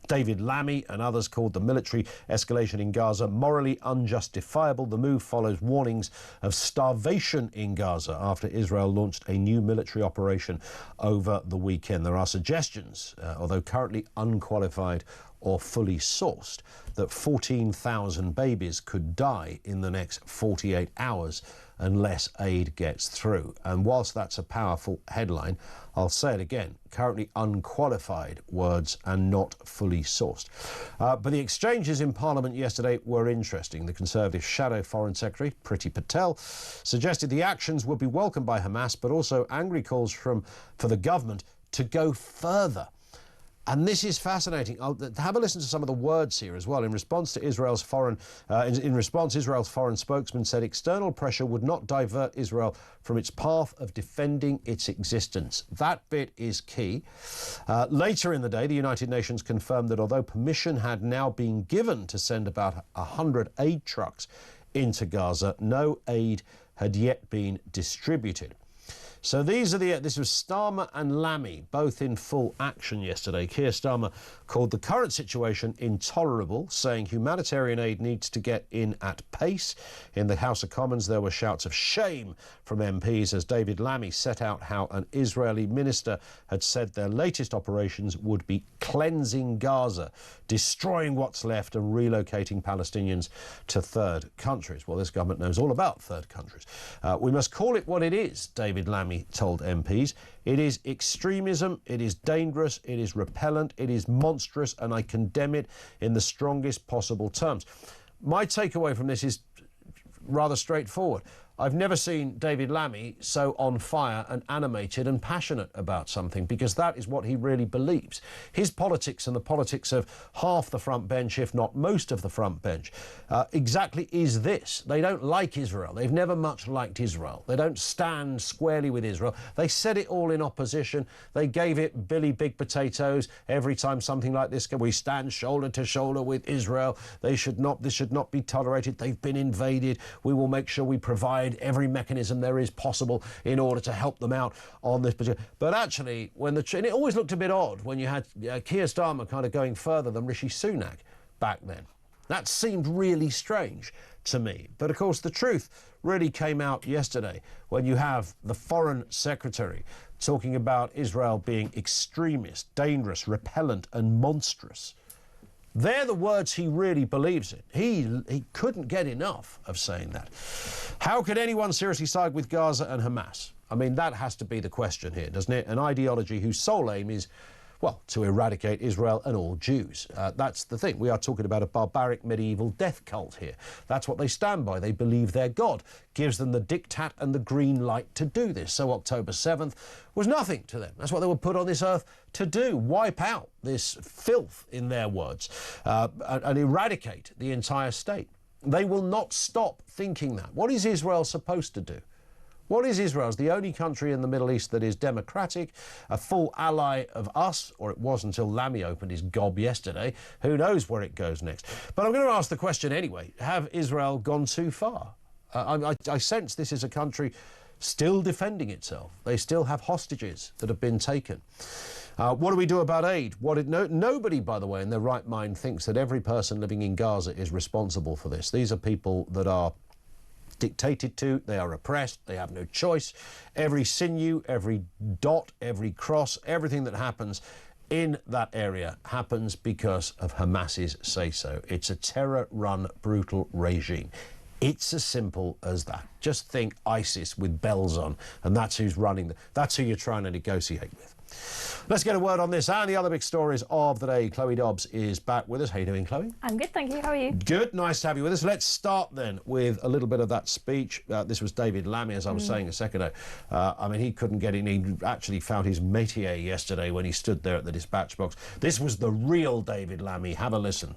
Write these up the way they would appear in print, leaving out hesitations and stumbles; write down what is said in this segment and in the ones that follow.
David Lammy and others called the military escalation in Gaza morally unjustifiable. The move follows warnings of starvation in Gaza after Israel launched a new military operation over the weekend. There are suggestions, although currently unqualified or fully sourced, that 14,000 babies could die in the next 48 hours unless aid gets through. And whilst that's a powerful headline, I'll say it again, currently unqualified words and not fully sourced. But the exchanges in Parliament yesterday were interesting. The Conservative Shadow Foreign Secretary, Priti Patel, suggested the actions would be welcomed by Hamas, but also angry calls for the government to go further. And this is fascinating. I'll have a listen to some of the words here as well. In response, Israel's foreign spokesman said external pressure would not divert Israel from its path of defending its existence. That bit is key. Later in the day, the United Nations confirmed that although permission had now been given to send about 100 aid trucks into Gaza, no aid had yet been distributed. So this was Starmer and Lammy, both in full action yesterday. Keir Starmer called the current situation intolerable, saying humanitarian aid needs to get in at pace. In the House of Commons, there were shouts of shame from MPs as David Lammy set out how an Israeli minister had said their latest operations would be cleansing Gaza, destroying what's left and relocating Palestinians to third countries. Well, this government knows all about third countries. We must call it what it is, David Lammy told MPs. It is extremism, it is dangerous, it is repellent, it is monstrous, and I condemn it in the strongest possible terms. My takeaway from this is rather straightforward. I've never seen David Lammy so on fire and animated and passionate about something, because that is what he really believes. His politics and the politics of half the front bench, if not most of the front bench, exactly is this. They don't like Israel. They've never much liked Israel. They don't stand squarely with Israel. They said it all in opposition. They gave it Billy Big Potatoes every time something like this came. We stand shoulder to shoulder with Israel. This should not be tolerated. They've been invaded. We will make sure we provide every mechanism there is possible in order to help them out on this particular. But actually, and it always looked a bit odd when you had Keir Starmer kind of going further than Rishi Sunak back then. That seemed really strange to me. But of course, the truth really came out yesterday when you have the Foreign Secretary talking about Israel being extremist, dangerous, repellent and monstrous. They're the words he really believes in. He couldn't get enough of saying that. How could anyone seriously side with Gaza and Hamas? I mean, that has to be the question here, doesn't it? An ideology whose sole aim is, well, to eradicate Israel and all Jews. That's the thing. We are talking about a barbaric medieval death cult here. That's what they stand by. They believe their God gives them the diktat and the green light to do this. So October 7th was nothing to them. That's what they were put on this earth to do, wipe out this filth, in their words, and eradicate the entire state. They will not stop thinking that. What is Israel supposed to do? What is Israel? It's the only country in the Middle East that is democratic, a full ally of us, or it was until Lammy opened his gob yesterday. Who knows where it goes next? But I'm going to ask the question anyway. Have Israel gone too far? I sense this is a country still defending itself. They still have hostages that have been taken. What do we do about aid? Nobody, by the way, in their right mind thinks that every person living in Gaza is responsible for this. These are people that are dictated to, they are oppressed, they have no choice. Every sinew, every dot, every cross, everything that happens in that area happens because of Hamas's say-so. It's a terror-run, brutal regime. It's as simple as that. Just think ISIS with bells on, and that's who's running. That's who you're trying to negotiate with. Let's get a word on this and the other big stories of the day. Chloe Dobbs is back with us. How are you doing, Chloe? I'm good, thank you. How are you? Good. Nice to have you with us. Let's start then with a little bit of that speech. This was David Lammy, as I was saying a second ago. I mean, he couldn't get in. He actually found his métier yesterday when he stood there at the dispatch box. This was the real David Lammy. Have a listen.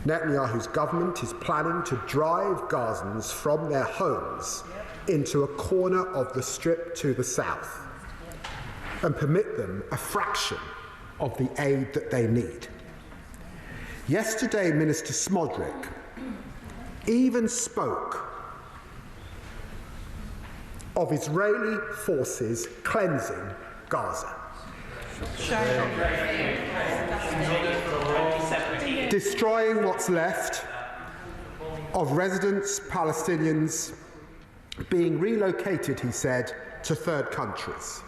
Netanyahu's government is planning to drive Gazans from their homes into a corner of the Strip to the south and permit them a fraction of the aid that they need. Yesterday, Minister Smodrick even spoke of Israeli forces cleansing Gaza. destroying what's left of residents, Palestinians, being relocated, he said, to third countries.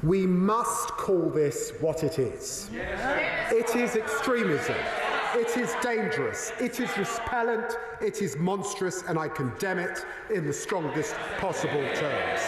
We must call this what it is. It is extremism. It is dangerous. It is repellent. It is monstrous, and I condemn it in the strongest possible terms.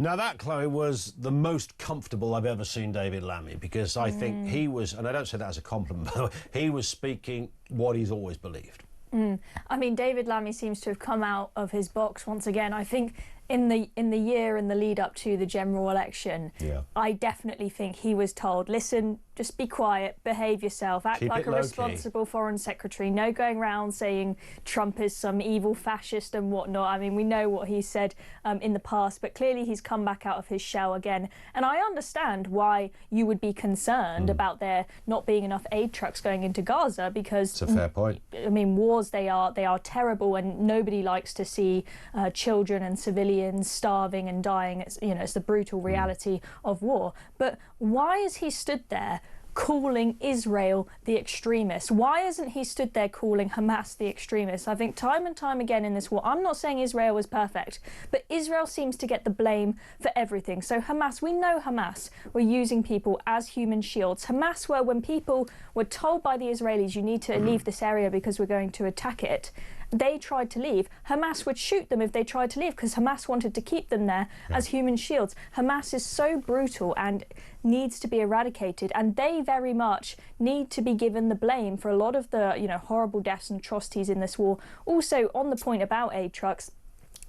Now that, Chloe, was the most comfortable I've ever seen David Lammy, because I think he was, and I don't say that as a compliment, by the way, he was speaking what he's always believed. I mean, David Lammy seems to have come out of his box once again. I think in the year and the lead up to the general election, I definitely think he was told, listen, just be quiet, behave yourself, act like a responsible foreign secretary, no going around saying Trump is some evil fascist and whatnot. I mean, we know what he said in the past, but clearly he's come back out of his shell again. And I understand why you would be concerned about there not being enough aid trucks going into Gaza, because it's a fair point. I mean, wars, they are terrible, and nobody likes to see children and civilians starving and dying. It's, you know, it's the brutal reality of war. But why has he stood there calling Israel the extremist? Why hasn't he stood there calling Hamas the extremist? I think time and time again in this war, I'm not saying Israel was perfect, but Israel seems to get the blame for everything. So Hamas, we know Hamas were using people as human shields. Hamas were, when people were told by the Israelis, you need to leave this area because we're going to attack it, they tried to leave. Hamas would shoot them if they tried to leave, because Hamas wanted to keep them there as human shields. Hamas is so brutal and needs to be eradicated, and they very much need to be given the blame for a lot of the, you know, horrible deaths and atrocities in this war. Also, on the point about aid trucks,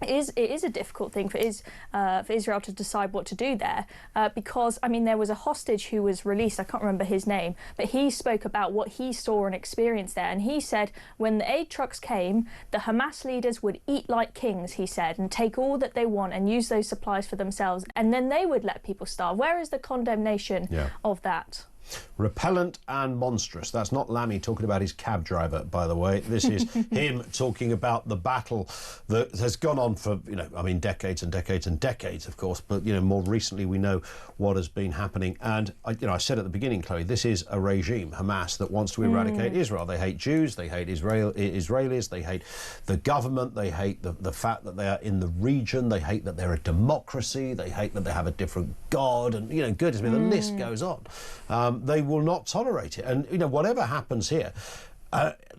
it is a difficult thing for Israel to decide what to do there, because, I mean, there was a hostage who was released, I can't remember his name, but he spoke about what he saw and experienced there, and he said when the aid trucks came, the Hamas leaders would eat like kings, he said, and take all that they want and use those supplies for themselves, and then they would let people starve. Where is the condemnation of that? Repellent and monstrous. That's not Lammy talking about his cab driver, by the way. This is him talking about the battle that has gone on for, you know, I mean, decades and decades and decades, of course, but, you know, more recently we know what has been happening. And, I said at the beginning, Chloe, this is a regime, Hamas, that wants to eradicate Israel. They hate Jews, they hate Israelis, they hate the government, they hate the fact that they are in the region, they hate that they're a democracy, they hate that they have a different God, and, you know, goodness me, the list goes on. They will not tolerate it, and, you know, whatever happens here,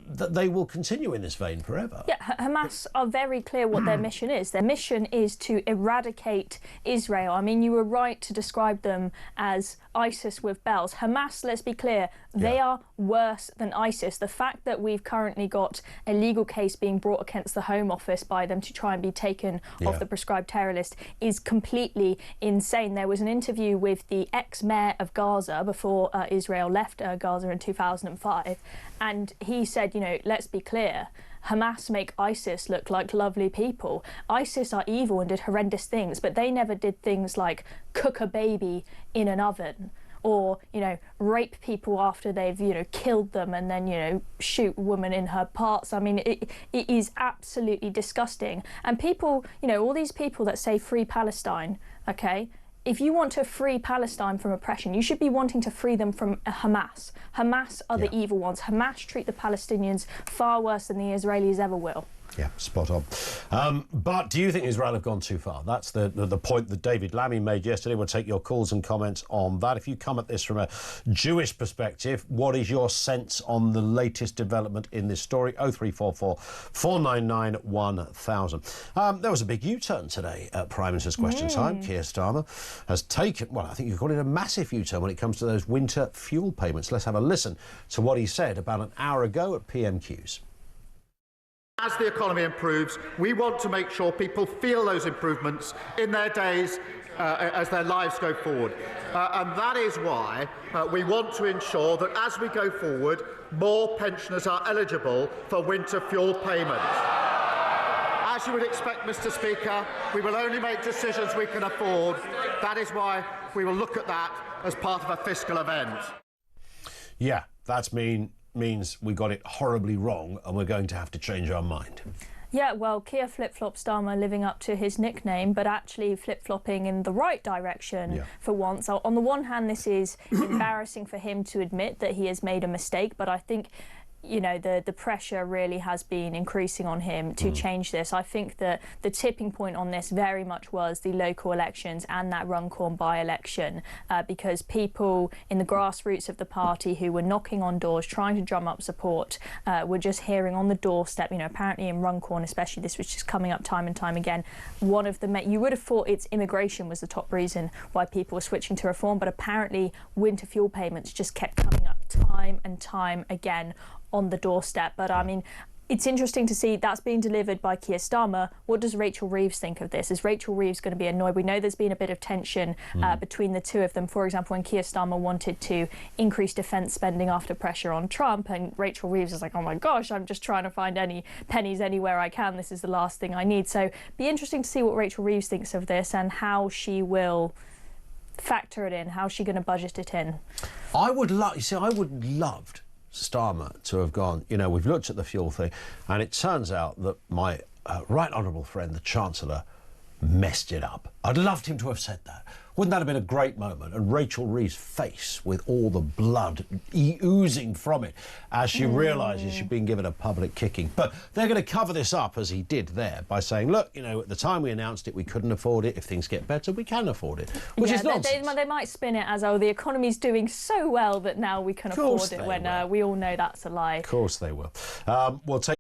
they will continue in this vein forever. Yeah, Hamas are very clear what their mission is. Their mission is to eradicate Israel. I mean, you were right to describe them as ISIS with bells. Hamas, let's be clear, they are worse than ISIS. The fact that we've currently got a legal case being brought against the Home Office by them to try and be taken off the prescribed terror list is completely insane. There was an interview with the ex-mayor of Gaza before Israel left Gaza in 2005, and he said, you know, let's be clear, Hamas make ISIS look like lovely people. ISIS are evil and did horrendous things, but they never did things like cook a baby in an oven, or, you know, rape people after they've, you know, killed them, and then, you know, shoot a woman in her parts. I mean, it is absolutely disgusting. And people, you know, all these people that say free Palestine, okay, if you want to free Palestine from oppression, you should be wanting to free them from Hamas. Hamas are the evil ones. Hamas treat the Palestinians far worse than the Israelis ever will. Yeah, spot on. But do you think Israel have gone too far? That's the point that David Lammy made yesterday. We'll take your calls and comments on that. If you come at this from a Jewish perspective, what is your sense on the latest development in this story? 0344 499 1000. There was a big U-turn today at Prime Minister's Question Time. Keir Starmer has taken, well, I think you call it a massive U-turn when it comes to those winter fuel payments. Let's have a listen to what he said about an hour ago at PMQs. As the economy improves, we want to make sure people feel those improvements in their days as their lives go forward. And that is why we want to ensure that as we go forward, more pensioners are eligible for winter fuel payments. As you would expect, Mr. Speaker, we will only make decisions we can afford. That is why we will look at that as part of a fiscal event. Yeah, that's means we got it horribly wrong and we're going to have to change our mind. Yeah, well, Keir Flip-Flop Starmer living up to his nickname, but actually flip-flopping in the right direction for once. So on the one hand, this is embarrassing for him to admit that he has made a mistake, but I think, you know, the pressure really has been increasing on him to change this. I think that the tipping point on this very much was the local elections and that Runcorn by-election, because people in the grassroots of the party who were knocking on doors, trying to drum up support, were just hearing on the doorstep, you know, apparently in Runcorn especially, this was just coming up time and time again. One of the you would have thought it's immigration was the top reason why people were switching to reform, but apparently winter fuel payments just kept coming up time and time again on the doorstep. But I mean, it's interesting to see that's being delivered by Keir Starmer. What does Rachel Reeves think of this? Is Rachel Reeves going to be annoyed? We know there's been a bit of tension between the two of them. For example, when Keir Starmer wanted to increase defence spending after pressure on Trump, and Rachel Reeves is like, oh my gosh, I'm just trying to find any pennies anywhere I can. This is the last thing I need. So be interesting to see what Rachel Reeves thinks of this and how she will factor it in. How's she going to budget it in? I would loved Starmer to have gone, you know, we've looked at the fuel thing, and it turns out that my right honourable friend, the Chancellor, messed it up. I'd loved him to have said that. Wouldn't that have been a great moment? And Rachel Reeves' face with all the blood oozing from it as she realises she's been given a public kicking. But they're going to cover this up, as he did there, by saying, look, you know, at the time we announced it, we couldn't afford it. If things get better, we can afford it, which is nonsense. They might spin it as, oh, the economy's doing so well that now we can afford it, when we all know that's a lie. Of course they will. We'll take